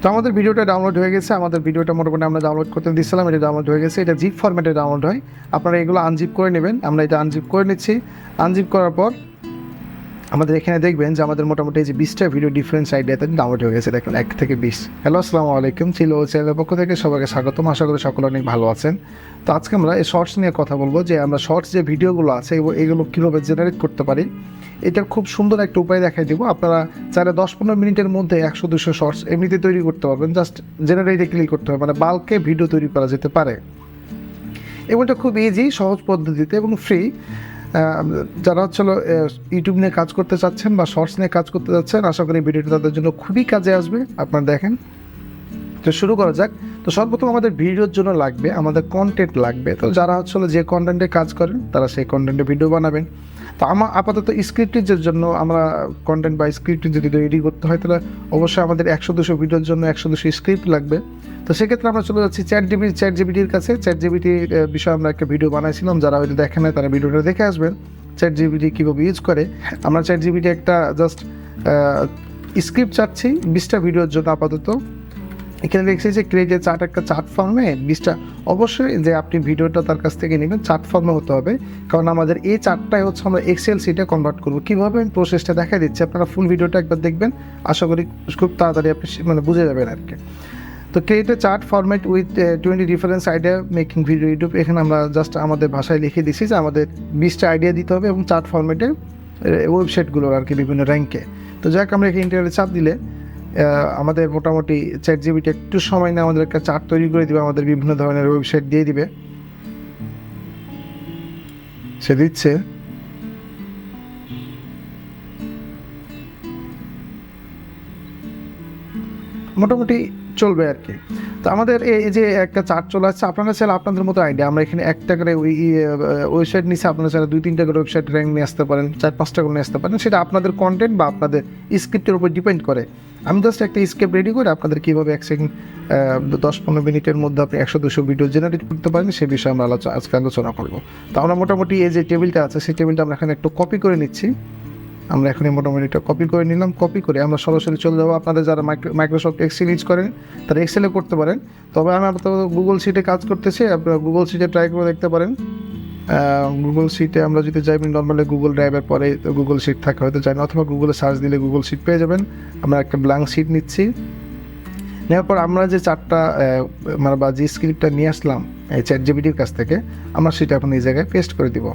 তো আমাদের ভিডিওটা ডাউনলোড হয়ে গেছে। আমাদের ভিডিওটা মোটামুটি আমরা ডাউনলোড করতে দিচ্ছিলাম, এটা ডাউনলোড হয়ে গেছে। এটা জিপ ফরম্যাটে ডাউনলোড হয়, আপনারা এগুলো আনজিপ করে নেবেন। আমরা এটা আনজিপ করে নিচ্ছি। আনজিপ করার পর আমাদের এখানে দেখবেন যে আমাদের মোটামুটি এই যে 20টা ভিডিও ডিফারেন্ট সাইডে ডাউনলোড হয়ে গেছে, দেখেন 1 থেকে 20। হ্যালো, আসসালামু আলাইকুম, ছিল চ্যানেলের পক্ষ থেকে সবাইকে স্বাগতম। আশা করি সকলে অনেক ভালো আছেন। তো আজকে আমরা এই শর্টস নিয়ে কথা বলবো, যে আমরা শর্টস যে ভিডিওগুলো আছে এগুলো কীভাবে জেনারেট করতে পারি। এটার খুব সুন্দর একটা উপায় দেখাই দেবো। আপনারা চাইলে 10-15 মিনিটের মধ্যে 100-200 শর্টস এমনিতে তৈরি করতে পারবেন। জাস্ট জেনারেটে ক্লিক করতে হবে, মানে বাল্কে ভিডিও তৈরি করা যেতে পারে। এবং এটা খুব ইজি, সহজ পদ্ধতিতে এবং ফ্রি। যারা ইউটিউব নিয়ে কাজ করতে চাচ্ছেন বা শর্টস নিয়ে কাজ করতে যাচ্ছেন, আশা করি ভিডিওটা তাদের জন্য খুবই কাজে আসবে। আপনারা দেখেন। তো শুরু করা যাক। তো সর্বপ্রথম আমাদের ভিডিওর জন্য লাগবে, আমাদের কন্টেন্ট লাগবে। তো যারা যে কন্টেন্টে কাজ করেন তারা সেই কন্টেন্টে ভিডিও বানাবেন। তো আমার আপাতত স্ক্রিপ্টের জন্য আমরা কন্টেন্ট বা স্ক্রিপ্ট যদি রেডি করতে হয়, তাহলে অবশ্যই আমাদের 100-200 ভিডিওর জন্য 100-200 স্ক্রিপ্ট লাগবে। তো সেক্ষেত্রে আমরা চলে যাচ্ছি চ্যাট জিপিটির কাছে। চ্যাট জিপিটির বিষয়ে আমরা একটা ভিডিও বানাইছিলাম, যারা হয়তো দেখেন না তারা ভিডিওটা দেখে আসবেন। চ্যাট জিপিটি কীভাবে ইউজ করে। আমরা চ্যাট জিপিটি একটা জাস্ট স্ক্রিপ্ট চাচ্ছি 20টা ভিডিওর জন্য আপাতত। এখানে দেখছি যে ক্রিয়েট এ চার্ট, একটা চার্ট ফর্মে 20টা। অবশ্যই যে আপনি ভিডিওটা তার কাছ থেকে নেবেন চার্ট ফর্মে হতে হবে, কারণ আমাদের এই চার্টটাই আমরা এক্সেল শিটে কনভার্ট করবো। কীভাবে আমি প্রসেসটা দেখা দিচ্ছি, আপনারা ফুল ভিডিওটা একবার দেখবেন, আশা করি খুব তাড়াতাড়ি আপনি বুঝে যাবেন আর কি। তো create a chart format with 20 difference idea making video YouTube. এখানে আমরা জাস্ট আমাদের ভাষায় লিখে দিচ্ছি যে আমাদের 20টা আইডিয়া দিতে হবে এবং চার্ট ফরম্যাটে ওয়েবসাইটগুলোর আর কি বিভিন্ন র্যাঙ্কে। তো যাক, আমরা এখানে ইন্টারনেটে চাপ দিলে আমাদের মোটামুটি চ্যাট জিপিটি একটু সময় নিয়ে আমাদের একটা চার্ট তৈরি করে দিবে, আমাদের বিভিন্ন ধরনের ওয়েবসাইট দিয়ে দিবে। সে দিচ্ছে। মোটামুটি চলবে আর কি। তো আমাদের এই যে একটা চার্ট চলে আসছে, আপনারা চাইলে আপনাদের মতো আইডিয়া, আমরা এখানে একটা করে ওয়েবসাইট নিচ্ছে, আপনারা চাইলে 2-3টা করে ওয়েবসাইট র্যাঙ্ক নিয়ে আসতে পারেন, 4-5টা করে নিয়ে আসতে পারেন। সেটা আপনাদের কন্টেন্ট বা আপনাদের স্ক্রিপ্টের উপর ডিপেন্ড করে। আমি জাস্ট একটা স্ক্রিপ্ট রেডি করে আপনাদের কীভাবে 10-15 মিনিটের মধ্যে আপনি 100-200 ভিডিও জেনারেট করতে পারেন সে বিষয়ে আমরা আজকে আলোচনা করবো। তো আমরা মোটামুটি এই যে টেবিলটা আছে, সেই টেবিলটা আমরা এখানে একটু কপি করে নিচ্ছি। আমরা এখন মোটামুটি এটা কপি করে নিলাম। কপি করে আমরা সরাসরি চলে যাবো। আপনাদের যারা মাইক্রোসফট এক্সেল ইউজ করেন তারা এক্সেলে করতে পারেন, তবে আমি আপাতত গুগল শিটে কাজ করতেছি। আপনারা গুগল শিটে ট্রাই করে দেখতে পারেন। গুগল শিটে আমরা যদি যাই, নর্মালি গুগল ড্রাইভের পরে গুগল শিট থাকে, হয়তো যাই না, অথবা গুগলে সার্চ দিলে গুগল শিট পেয়ে যাবেন। আমরা একটা ব্ল্যাঙ্ক শিট নিচ্ছি। নেওয়ার পর আমরা যে চারটা বা যে স্ক্রিপ্টটা নিয়ে আসলাম এই চ্যাট জিপিটির কাছ থেকে, আমরা সেটা এখন এই জায়গায় পেস্ট করে দিব।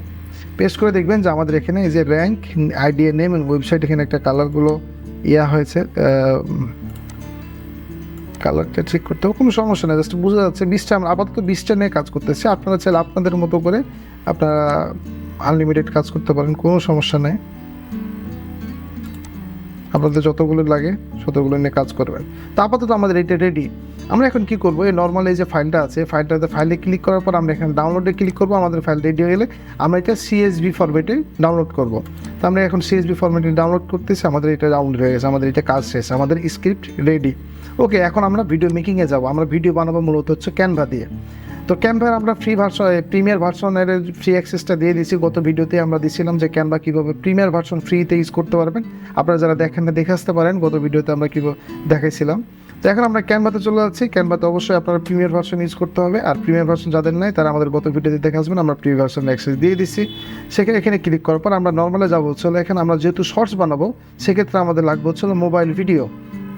পেস্ট করে দেখবেন যে আমাদের এখানে এই যে র্যাঙ্ক, আইডিয়া নেম এবং ওয়েবসাইট, এখানে একটা কালারগুলো হয়েছে। কালারটা ঠিক করতে হবে, কোনো সমস্যা নেই, জাস্ট বোঝা যাচ্ছে 20টা। আমরা আপাতত 20টা নিয়ে কাজ করতেছি। আপনারা চাইলে আপনাদের মতো করে আপনারা আনলিমিটেড কাজ করতে পারেন, কোনো সমস্যা নেই। আপনাদের যতগুলো লাগে ততগুলো নিয়ে কাজ করবেন। তো আপাতত আমাদের এটা রেডি। আমরা এখন কি করবো, এই নর্মাল এই যে ফাইলটা আছে, ফাইলে ক্লিক করার পর আমরা এখানে ডাউনলোডে ক্লিক করবো। আমাদের ফাইল রেডি হয়ে গেলে আমরা এটা CSV ফরম্যাটে ডাউনলোড করবো। তো আমরা এখন CSV ফরম্যাটে ডাউনলোড করতেছি। আমাদের এটা ডাউনলোড হয়ে গেছে, আমাদের এটা কাজ শেষ, আমাদের স্ক্রিপ্ট রেডি। ওকে, এখন আমরা ভিডিও মেকিংয়ে যাবো। আমরা ভিডিও বানাবো মূলত ক্যানভা দিয়ে। তো ক্যানভার আমরা ফ্রি ভার্সন, প্রিমিয়ার ভার্সনের ফ্রি অ্যাক্সেসটা দিয়ে দিচ্ছি। গত ভিডিওতে আমরা দিয়েছিলাম যে ক্যানভা কীভাবে প্রিমিয়ার ভার্সন ফ্রিতে ইউজ করতে পারবেন। আপনারা যারা দেখেন না দেখে আসতে পারেন, গত ভিডিওতে আমরা কীভাবে দেখাইছিলাম। তো এখন আমরা ক্যানভাতে চলে যাচ্ছি। ক্যানভাতে অবশ্যই আপনারা প্রিমিয়ার ভার্সন ইউজ করতে হবে, আর প্রিমিয়ার ভার্সন যাদের নাই তারা আমাদের গত ভিডিওতে দেখে আসবেন। আমরা প্রিমিয়ার ভার্সন অ্যাক্সেস দিয়ে দিচ্ছি। সেখানে এখানে ক্লিক করার পর আমরা নর্মালে যাবো। এখানে আমরা যেহেতু শর্টস বানাবো, সেক্ষেত্রে আমাদের লাগবে মোবাইল ভিডিও।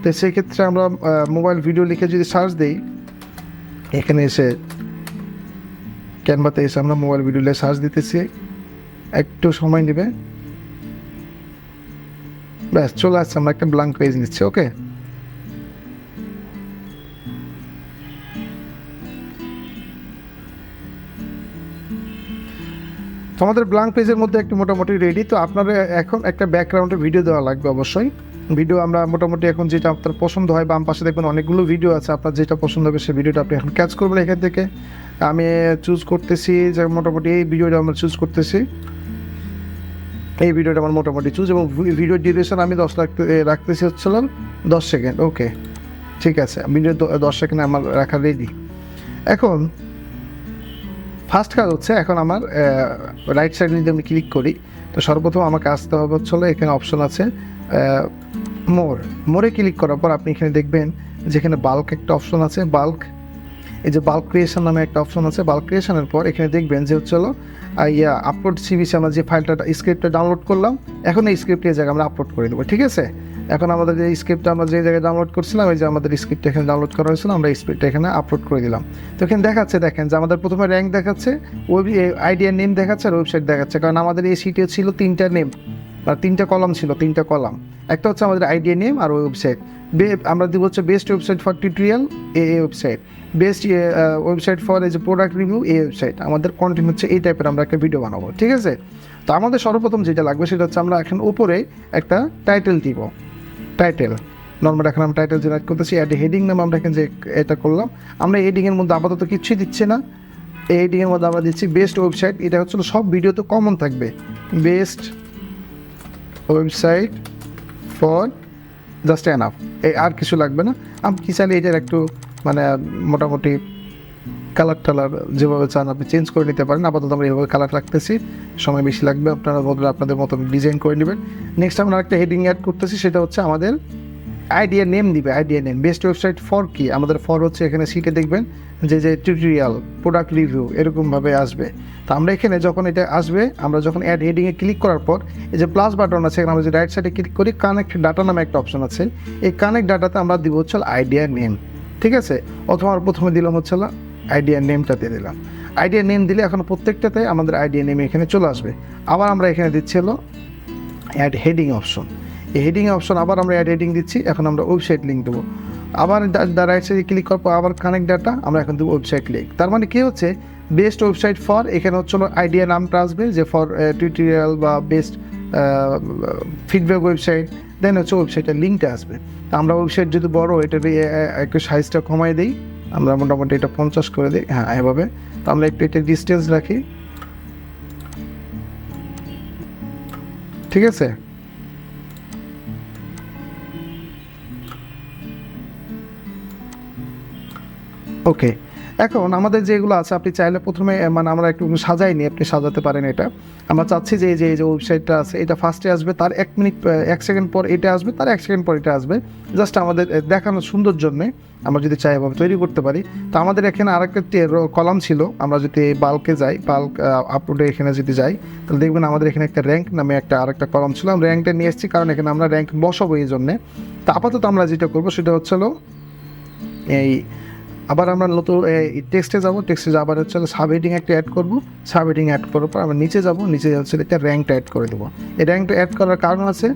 তো সেক্ষেত্রে আমরা মোবাইল ভিডিও লিখে যদি সার্চ দিই, এখানে এসে ক্যানভাতে এসে আমরা মোবাইল ভিডিও সার্চ দিতেছি, একটু সময় নেবে, ব্যাস চলে আসছে। আমরা একটা ব্ল্যাঙ্ক পেজ নিচ্ছি। ওকে, তো আমাদের ব্ল্যাঙ্ক পেজের মধ্যে একটু মোটামুটি রেডি। তো আপনারা এখন একটা ব্যাকগ্রাউন্ডে ভিডিও দেওয়া লাগবে অবশ্যই। ভিডিও আমরা মোটামুটি এখন যেটা আপনার পছন্দ হয়, বাম পাশে দেখবেন অনেকগুলো ভিডিও আছে, আপনার যেটা পছন্দ হবে সেই ভিডিওটা আপনি এখন ক্যাচ করবেন। এখান থেকে আমি চুজ করতেছি যে মোটামুটি এই ভিডিওটা আমরা চুজ করতেছি। এই ভিডিওটা আমার মোটামুটি চুজ, এবং ভিডিও ডিউরেশন আমি রাখতেছি 10 সেকেন্ড। ওকে, ঠিক আছে, ভিডিও 10 সেকেন্ড আমার রাখা রেডি। এখন ফার্স্ট কাজ এখন আমার রাইট সাইডে যদি আমি ক্লিক করি, তো সর্বপ্রথম আমাকে আসতে হবে এখানে অপশন আছে মোরে ক্লিক করার পর আপনি এখানে দেখবেন যেখানে বাল্ক একটা অপশন আছে, বাল্ক, এই যে বাল্ক ক্রিয়েশন নামে একটা অপশন আছে। বাল্ক ক্রিয়েশনের পর এখানে দেখবেন যে হচ্ছে আপলোড সিবিসি, আমরা যে ফাইলটা স্ক্রিপ্টটা ডাউনলোড করলাম, এখন এই স্ক্রিপ্টের জায়গায় আমরা আপলোড করে দেবো। ঠিক আছে, এখন আমাদের যে স্ক্রিপ্টটা আমরা যে জায়গায় ডাউনলোড করছিলাম, এই যে আমাদের স্ক্রিপ্টটা এখানে ডাউনলোড করা হয়েছিল, আমরা স্ক্রিপ্টটা এখানে আপলোড করে দিলাম। তো এখানে দেখাচ্ছে, দেখেন যে আমাদের প্রথমে র্যাঙ্ক দেখাচ্ছে, আইডিয়া নেম দেখাচ্ছে, আর ওয়েবসাইট দেখাচ্ছে। কারণ আমাদের এই সিটে ছিল 3টা নেম, আর 3টা কলাম ছিল, 3টা কলাম। একটা হচ্ছে আমাদের আইডিয়া নেম আর ওয়েবসাইট। আমরা দিব হচ্ছে best website for tutorial A website, best website for এই যে প্রোডাক্ট রিভিউ এই ওয়েবসাইট। আমাদের কন্টেন্ট হচ্ছে এই টাইপের আমরা একটা ভিডিও বানাবো। ঠিক আছে, তো আমাদের সর্বপ্রথম যেটা লাগবে সেটা হচ্ছে আমরা এখন উপরে একটা টাইটেল দিব। টাইটেল নর্মাল, এখন আমরা টাইটেল জেনারেট করতেছি। অ্যাড হেডিং নাম আমরা এখানে যে এটা করলাম, আমরা হেডিংয়ের মধ্যে আপাতত কিছুই দিচ্ছি না। এই হেডিংয়ের মধ্যে আমরা দিচ্ছি বেস্ট ওয়েবসাইট। এটা হচ্ছে সব ভিডিওতে কমন থাকবে, best website for just enough, এই আর কিছু লাগবে না। আপনি কি চাইলে এটার একটু মানে মোটামুটি কালার টালার যেভাবে চান আপনি চেঞ্জ করে নিতে পারেন। আপাতত আমরা এইভাবে কালার রাখতেছি, সময় বেশি লাগবে, আপনারা আপনাদের মতো ডিজাইন করে নেবেন। নেক্সট আমরা একটা হেডিং অ্যাড করতেছি, সেটা হচ্ছে আমাদের আইডিয়া নেম দিবে। Idea name best website for কি, আমাদের ফর হচ্ছে এখানে সিটে দেখবেন যে টিউটোরিয়াল, প্রোডাক্ট রিভিউ এরকমভাবে আসবে। তো আমরা এখানে যখন এটা আসবে, আমরা যখন অ্যাড হেডিংয়ে ক্লিক করার পর এই যে প্লাস বাটন আছে, এখানে আমরা যে রাইট সাইডে ক্লিক করি, কানেক্ট ডাটা নামে একটা অপশন আছে। এই কানেক্ট ডাটাতে আমরা দিব হচ্ছে আইডিয়া নেম। ঠিক আছে, অথবা আমরা প্রথমে দিলাম হচ্ছে আইডিয়া নেমটা দিয়ে দিলাম। আইডিয়া নেম দিলে এখন প্রত্যেকটাতে আমাদের আইডিয়া নেম এখানে চলে আসবে। আবার আমরা এখানে দিচ্ছি অ্যাড হেডিং অপশন। এই হেডিং অপশন আবার আমরা অ্যাড হেডিং দিচ্ছি। এখন আমরা ওয়েবসাইট লিঙ্ক দেবো। আবার রাইট সাইডে ক্লিক করার পর আবার কানেক্ট ডাটা, আমরা এখন দেবো ওয়েবসাইট লিঙ্ক। তার মানে কী হচ্ছে, বেস্ট ওয়েবসাইট ফর, এখানে হচ্ছে আইডিয়া নামটা আসবে যে ফর টিউটোরিয়াল বা বেস্ট ফিডব্যাক ওয়েবসাইট, দেন হচ্ছে ওয়েবসাইটের লিঙ্কটা আসবে। আমরা ওয়েবসাইট যদি বড়, এটার একটু সাইজটা কমাই দিই, আমরা মোটামুটি এটা 50 করে দিই, হ্যাঁ এভাবে। তো আমরা একটু এটা ডিস্টেন্স রাখি। ঠিক আছে, ওকে। এখন আমাদের যেগুলো আছে, আপনি চাইলে প্রথমে মানে আমরা একটু সাজাই নিই, আপনি সাজাতে পারেন এটা। আমরা চাচ্ছি যে এই যে ওয়েবসাইটটা আছে, এটা ফার্স্টে আসবে, তার 1 সেকেন্ড পর এটা আসবে, তার 1 সেকেন্ড পর এটা আসবে। জাস্ট আমাদের দেখানোর সুন্দর জন্যে আমরা যদি চাই এভাবে তৈরি করতে পারি। তো আমাদের এখানে আরেকটা কলাম ছিল, আমরা যদি বাল্কে যাই, বাল্ক আপলোডে এখানে যদি যাই, তাহলে দেখবেন আমাদের এখানে একটা র্যাঙ্ক নামে আরেকটা কলাম ছিল। আমরা র্যাঙ্কটা নিয়ে এসেছি কারণ এখানে আমরা র্যাঙ্ক বসাবো এই জন্যে। তো আপাতত আমরা যেটা করবো সেটা হচ্ছে এই, আবার আমরা নতুন টেক্সটে যাবো, টেক্সটে যাবার হচ্ছে সাব হেডিং একটা অ্যাড করবো। সাব হেডিং অ্যাড করার পর আমরা নিচে যাবো, নিচে হচ্ছে একটা র্যাঙ্কটা অ্যাড করে দেবো। এই র্যাঙ্কটা অ্যাড করার কারণ আছে,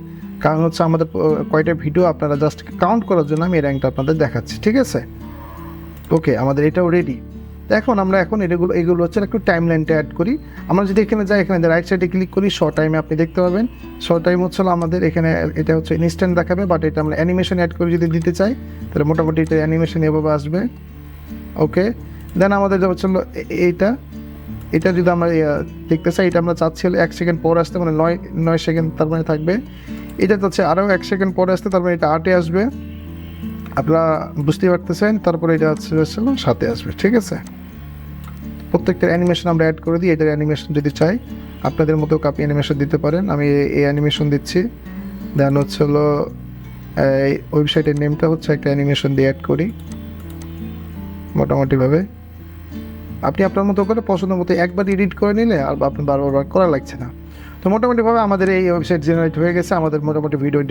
কারণ হচ্ছে আমাদের কয়টা ভিডিও আপনারা জাস্ট কাউন্ট করার জন্য আমি এই র্যাঙ্কটা আপনাদের দেখাচ্ছি। ঠিক আছে, ওকে, আমাদের এটাও রেডি। এখন আমরা এগুলো হচ্ছে একটু টাইম লাইনটা অ্যাড করি। আমরা যদি এখানে যাই, এখানে রাইট সাইডে ক্লিক করি, শর্ট টাইমে আপনি দেখতে পাবেন। শর্ট টাইম হচ্ছে আমাদের এখানে এটা হচ্ছে ইনস্ট্যান্ট দেখাবে, বাট এটা আমরা অ্যানিমেশন অ্যাড করে যদি দিতে চাই, তাহলে মোটামুটি এটা অ্যানিমেশন এভাবে আসবে। ওকে, দেন আমাদের হচ্ছে এটা যদি আমরা দেখতে চাই, এটা আমরা চাচ্ছি 1 সেকেন্ড পর আসতে, মানে 9 সেকেন্ড তার মানে থাকবে। এটা হচ্ছে আরও 1 সেকেন্ড পরে আসতে, তার মানে এটা 8-এ আসবে, আপনারা বুঝতেই পারতেছেন। তারপরে এটা হচ্ছে 7-এ আসবে। ঠিক আছে, প্রত্যেকটা অ্যানিমেশন আমরা অ্যাড করে দিই। এটার অ্যানিমেশন যদি চাই আপনাদের মতো কাপি অ্যানিমেশন দিতে পারেন। আমি এই অ্যানিমেশন দিচ্ছি। দেন হচ্ছে এই ওয়েবসাইটের নেমটা হচ্ছে একটা অ্যানিমেশন দিয়ে অ্যাড করি মোটামুটিভাবে। আপনি আপনার মতো করে পছন্দ মতো একবার এডিট করে নিলে আর আপনি বারবার করা লাগছে না। তো মোটামুটিভাবে আমাদের এই ওয়েবসাইট জেনারেট হয়ে গেছে, আমাদের মোটামুটি ভিডিও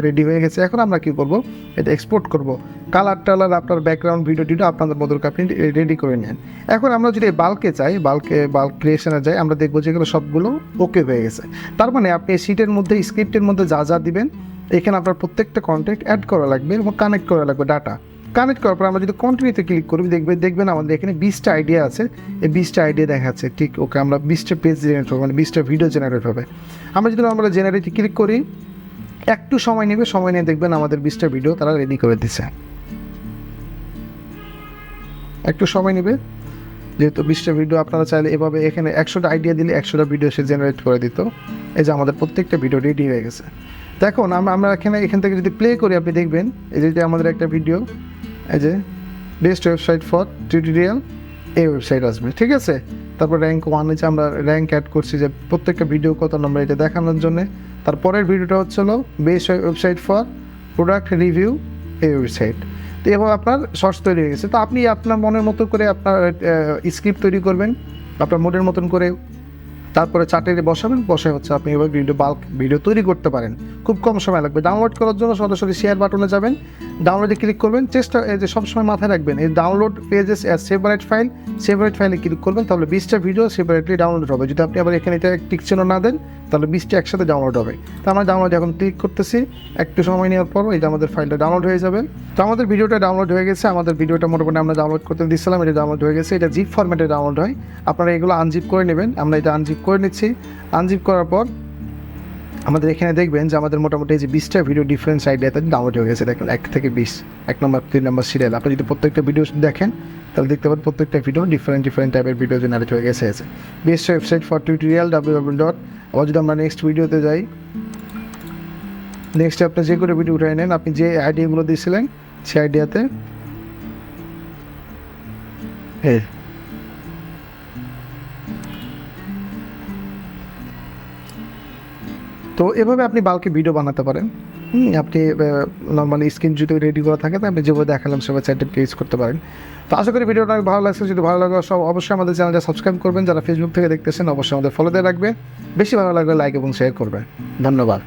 রেডি হয়ে গেছে। এখন আমরা কী করব, এটা এক্সপোর্ট করব। কালার টালার আপনার ব্যাকগ্রাউন্ড ভিডিওটা আপনাদের মতো আপনি রেডি করে নেন। এখন আমরা যদি বাল্কে চাই, বাল্ক ক্রিয়েশনে যাই, আমরা দেখবো যেগুলো সবগুলো ওকে হয়ে গেছে। তার মানে আপনি সিটের মধ্যে, স্ক্রিপ্টের মধ্যে যা যা দিবেন, এখানে আপনার প্রত্যেকটা কন্টেন্ট অ্যাড করা লাগবে এবং কানেক্ট করা লাগবে ডাটা। কানেক্ট করার পর আমরা যদি কন্টিনিউতে ক্লিক করি, দেখবেন আমাদের এখানে 20টা আইডিয়া আছে। এই 20টা আইডিয়া দেখাচ্ছে, ঠিক ওকে। আমরা 20টা পেজ জেনারেট হবে, মানে 20টা ভিডিও জেনারেট হবে। আমরা যদি আমরা জেনারেটে ক্লিক করি, একটু সময় নেবে, সময় নিয়ে দেখবেন আমাদের 20টা ভিডিও তারা রেডি করে দিচ্ছে। একটু সময় নেবে, যেহেতু 20টা ভিডিও আপনারা চাইলে এভাবে এখানে 100টা আইডিয়া দিলে 100টা ভিডিও সে জেনারেট করে দিত। এই যে আমাদের প্রত্যেকটা ভিডিও রেডি হয়ে গেছে। দেখুন আমরা এখান থেকে যদি প্লে করি, আপনি দেখবেন এই যে আমাদের একটা ভিডিও, এই যে বেস্ট ওয়েবসাইট ফর টিউটোরিয়াল এই ওয়েবসাইট আসবে। ঠিক আছে, তারপর র্যাঙ্ক 1 যে আমরা র্যাঙ্ক অ্যাড করছি যে প্রত্যেকটা ভিডিও কত নম্বর এটা দেখানোর জন্য। তারপরের ভিডিওটা হচ্ছে best website for product review এই ওয়েবসাইট। তো এভাবে আপনার শর্টস তৈরি হয়ে গেছে। তো আপনি আপনার মনের মতো করে আপনার স্ক্রিপ্ট তৈরি করবেন আপনার মনের মতন করে, তারপরে চার্টে বসাবেন, বসে হচ্ছে আপনি এবার বাল্ক ভিডিও তৈরি করতে পারেন। খুব কম সময় লাগবে। ডাউনলোড করার জন্য সরাসরি শেয়ার বাটনে যাবেন, ডাউনলোডে ক্লিক করবেন। চেষ্টা এই যে সবসময় মাথায় রাখবেন, এই ডাউনলোড পেজেস অ্যাজ সেপারেট ফাইলে ক্লিক করবেন, তাহলে 20টা ভিডিও সেপারেটলি ডাউনলোড হবে। যদি আপনি আবার এখানে এটা টিক চিহ্ন না দেন, তাহলে 20টা একসাথে ডাউনলোড হবে। তো আমরা ডাউনলোড এখন ক্লিক করতেছি, একটু সময় নেওয়ার পর এটা আমাদের ফাইলটা ডাউনলোড হয়ে যাবে। তো আমাদের ভিডিওটা ডাউনলোড হয়ে গেছে। আমাদের ভিডিওটা মোটামুটি আমরা ডাউনলোড করতে দিচ্ছিলাম, এটা ডাউনলোড হয়ে গেছে। এটা জিপ ফরম্যাটে ডাউনলোড হয়। আপনারা এগুলো আনজিপ করে নেবেন। আমরা এটা আনজিপ করে নিচ্ছি। আনজিপ করার পর আমাদের এখানে দেখবেন যে আমাদের মোটামুটি এই যে 20টা ভিডিও ডিফারেন্ট আইডিয়াতে ডাউনলোড হয়ে গেছে। দেখুন 1 থেকে 20, 1 নম্বর 3 নম্বর সিরিয়াল। আপনি যদি প্রত্যেকটা ভিডিও দেখেন তাহলে দেখতে পাবেন প্রত্যেকটা ভিডিও ডিফারেন্ট টাইপের ভিডিও জেনারেট হয়ে গেছে। Best website for tutorial www. আবার যদি আমরা নেক্সট ভিডিওতে যাই, নেক্সটে আপনি যে করে ভিডিও উঠে নেন, আপনি যে আইডিয়াগুলো দিয়েছিলেন সেই আইডিয়াতে তো এভাবে আপনি বাল্কে ভিডিও বানাতে পারেন। আপনি নর্মালি স্ক্রিন যদি রেডি করা থাকে, আপনি যেভাবে দেখালাম সেভাবে চ্যাটে ইউজ করতে পারেন। তো আশা করি ভিডিওটা অনেক ভালো লাগছে। যদি ভালো লাগে অবশ্যই আমাদের চ্যানেলটা সাবস্ক্রাইব করবেন। যারা ফেসবুক থেকে দেখতেছেন অবশ্যই আমাদের ফলোতে রাখবেন। বেশি ভালো লাগলে লাইক এবং শেয়ার করবেন। ধন্যবাদ।